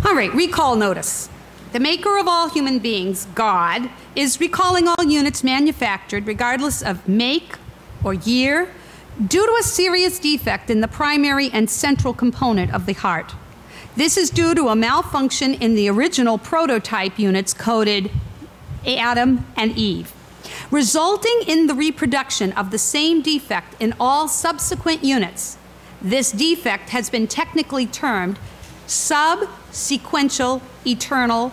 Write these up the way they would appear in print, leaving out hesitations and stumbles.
All right, recall notice. The maker of all human beings, God, is recalling all units manufactured, regardless of make or year, due to a serious defect in the primary and central component of the heart. This is due to a malfunction in the original prototype units coded Adam and Eve, resulting in the reproduction of the same defect in all subsequent units. This defect has been technically termed subsequential internal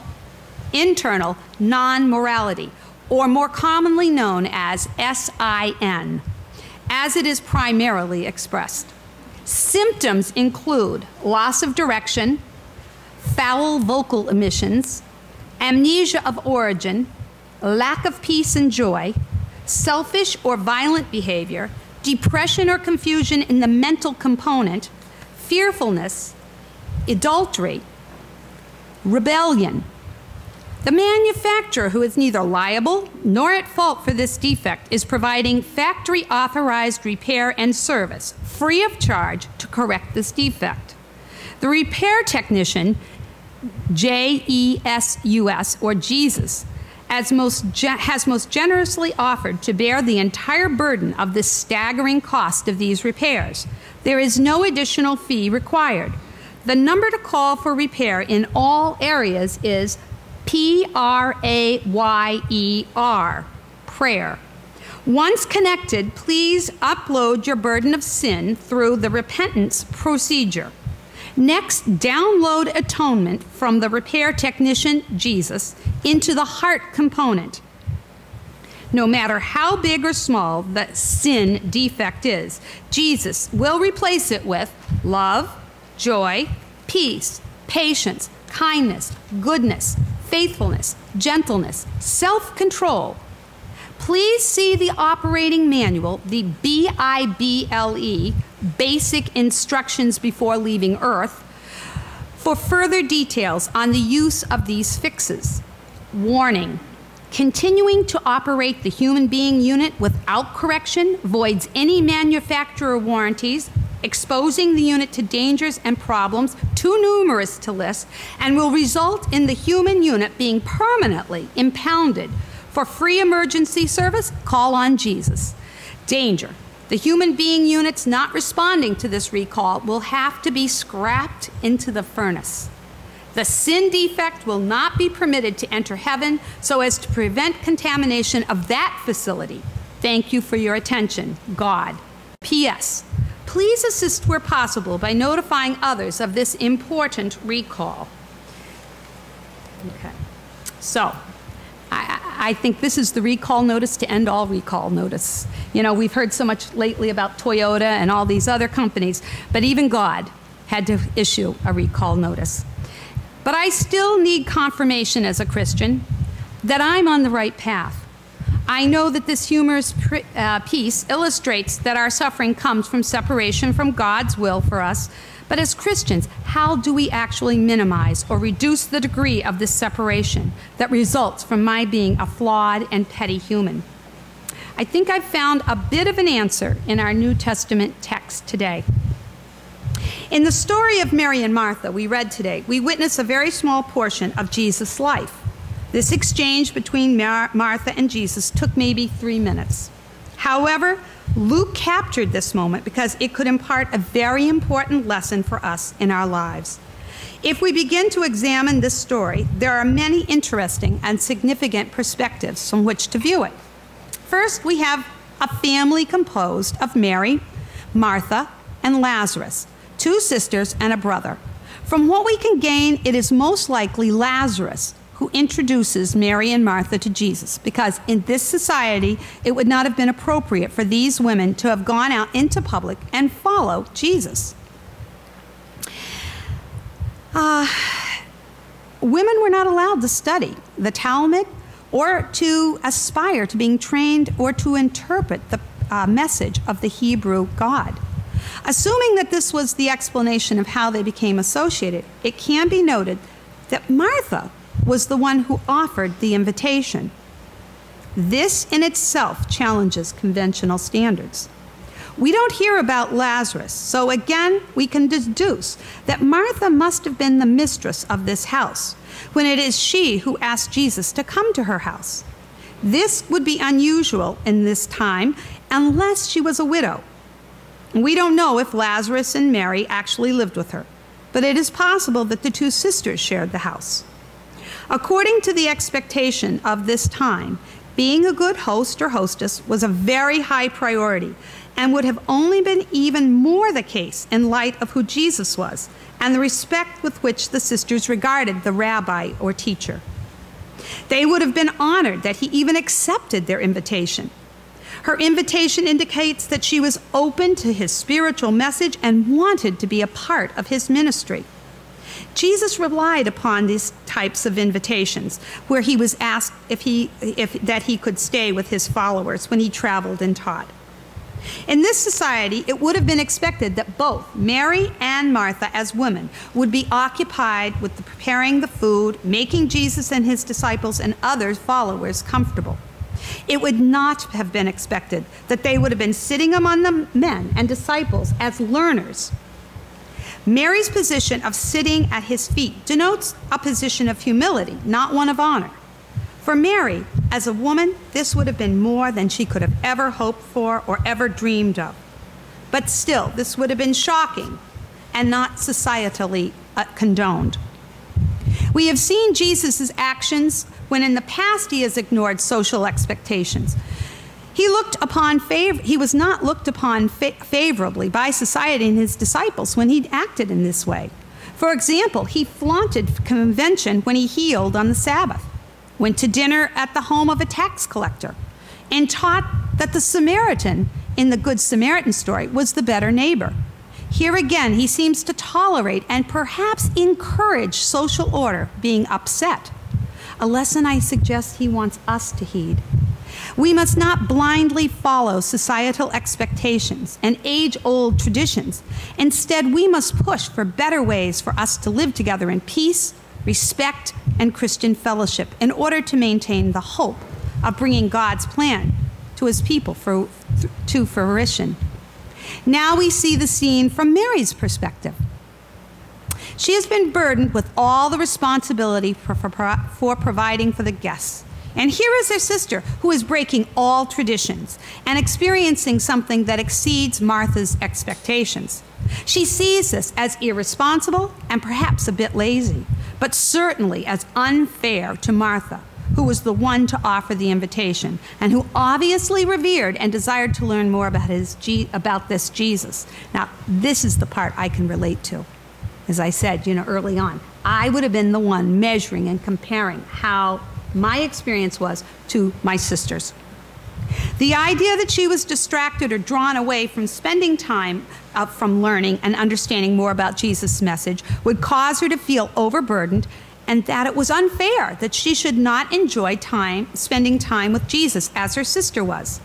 non-morality, or more commonly known as SIN, as it is primarily expressed. Symptoms include loss of direction, foul vocal emissions, amnesia of origin, lack of peace and joy, selfish or violent behavior, depression or confusion in the mental component, fearfulness, adultery, rebellion. The manufacturer, who is neither liable nor at fault for this defect, is providing factory-authorized repair and service, free of charge, to correct this defect. The repair technician, JESUS, or Jesus, has most generously offered to bear the entire burden of the staggering cost of these repairs. There is no additional fee required. The number to call for repair in all areas is PRAYER, prayer. Once connected, please upload your burden of sin through the repentance procedure. Next, download atonement from the repair technician, Jesus, into the heart component. No matter how big or small the sin defect is, Jesus will replace it with love, joy, peace, patience, kindness, goodness, faithfulness, gentleness, self-control. Please see the operating manual, the BIBLE, Basic Instructions Before Leaving Earth, for further details on the use of these fixes. Warning: continuing to operate the human being unit without correction voids any manufacturer warranties, exposing the unit to dangers and problems too numerous to list, and will result in the human unit being permanently impounded. For free emergency service, call on Jesus. Danger: the human being units not responding to this recall will have to be scrapped into the furnace. The sin defect will not be permitted to enter heaven so as to prevent contamination of that facility. Thank you for your attention. God. P.S. Please assist where possible by notifying others of this important recall. Okay. So, I think this is the recall notice to end all recall notice. You know, we've heard so much lately about Toyota and all these other companies, but even God had to issue a recall notice. But I still need confirmation as a Christian that I'm on the right path. I know that this humorous piece illustrates that our suffering comes from separation from God's will for us. But as Christians, how do we actually minimize or reduce the degree of this separation that results from my being a flawed and petty human? I think I've found a bit of an answer in our New Testament text today. In the story of Mary and Martha we read today, we witness a very small portion of Jesus' life. This exchange between Martha and Jesus took maybe 3 minutes. However, Luke captured this moment because it could impart a very important lesson for us in our lives. If we begin to examine this story, there are many interesting and significant perspectives from which to view it. First, we have a family composed of Mary, Martha, and Lazarus, 2 sisters and a brother. From what we can gain, it is most likely Lazarus who introduces Mary and Martha to Jesus, because in this society, it would not have been appropriate for these women to have gone out into public and follow Jesus. Women were not allowed to study the Talmud or to aspire to being trained or to interpret the message of the Hebrew God. Assuming that this was the explanation of how they became associated, it can be noted that Martha was the one who offered the invitation. This in itself challenges conventional standards. We don't hear about Lazarus, so again, we can deduce that Martha must have been the mistress of this house, when it is she who asked Jesus to come to her house. This would be unusual in this time unless she was a widow. We don't know if Lazarus and Mary actually lived with her, but it is possible that the two sisters shared the house. According to the expectation of this time, being a good host or hostess was a very high priority and would have only been even more the case in light of who Jesus was and the respect with which the sisters regarded the rabbi or teacher. They would have been honored that he even accepted their invitation. Her invitation indicates that she was open to his spiritual message and wanted to be a part of his ministry. Jesus relied upon these types of invitations, where he was asked that he could stay with his followers when he traveled and taught. In this society, it would have been expected that both Mary and Martha, as women, would be occupied with preparing the food, making Jesus and his disciples and other followers comfortable. It would not have been expected that they would have been sitting among the men and disciples as learners. Mary's position of sitting at his feet denotes a position of humility, not one of honor. For Mary, as a woman, this would have been more than she could have ever hoped for or ever dreamed of. But still, this would have been shocking and not societally condoned. We have seen Jesus' actions when in the past he has ignored social expectations. He was not looked upon favorably by society and his disciples when he acted in this way. For example, he flaunted convention when he healed on the Sabbath, went to dinner at the home of a tax collector, and taught that the Samaritan in the Good Samaritan story was the better neighbor. Here again, he seems to tolerate and perhaps encourage social order being upset, a lesson I suggest he wants us to heed. We must not blindly follow societal expectations and age-old traditions. Instead, we must push for better ways for us to live together in peace, respect, and Christian fellowship in order to maintain the hope of bringing God's plan to his people to fruition. Now we see the scene from Mary's perspective. She has been burdened with all the responsibility for providing for the guests. And here is her sister, who is breaking all traditions and experiencing something that exceeds Martha's expectations. She sees this as irresponsible and perhaps a bit lazy, but certainly as unfair to Martha, who was the one to offer the invitation and who obviously revered and desired to learn more about this Jesus. Now, this is the part I can relate to. As I said, early on, I would have been the one measuring and comparing how my experience was to my sister's. The idea that she was distracted or drawn away from spending time from learning and understanding more about Jesus' message would cause her to feel overburdened, and that it was unfair that she should not enjoy spending time with Jesus as her sister was.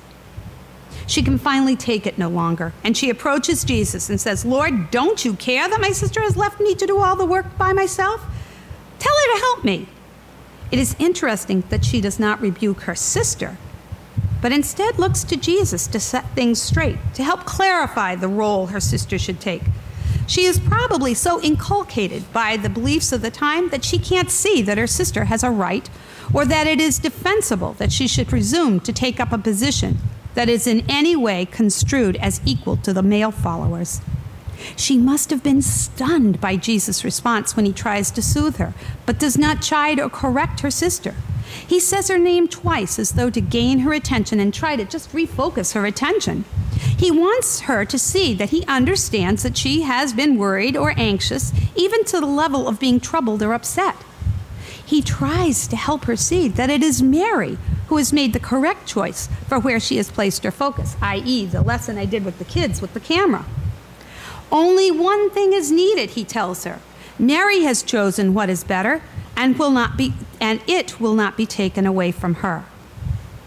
She can finally take it no longer, and she approaches Jesus and says, "Lord, don't you care that my sister has left me to do all the work by myself? Tell her to help me." It is interesting that she does not rebuke her sister, but instead looks to Jesus to set things straight, to help clarify the role her sister should take. She is probably so inculcated by the beliefs of the time that she can't see that her sister has a right, or that it is defensible that she should presume to take up a position that is in any way construed as equal to the male followers. She must have been stunned by Jesus' response when he tries to soothe her, but does not chide or correct her sister. He says her name twice as though to gain her attention and try to just refocus her attention. He wants her to see that he understands that she has been worried or anxious, even to the level of being troubled or upset. He tries to help her see that it is Mary who has made the correct choice for where she has placed her focus, i.e. the lesson I did with the kids with the camera. Only one thing is needed, he tells her. Mary has chosen what is better, and it will not be taken away from her.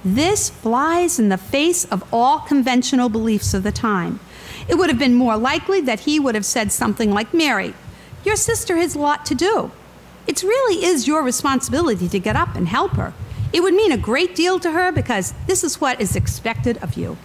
This flies in the face of all conventional beliefs of the time. It would have been more likely that he would have said something like, "Mary, your sister has a lot to do. It really is your responsibility to get up and help her. It would mean a great deal to her because this is what is expected of you."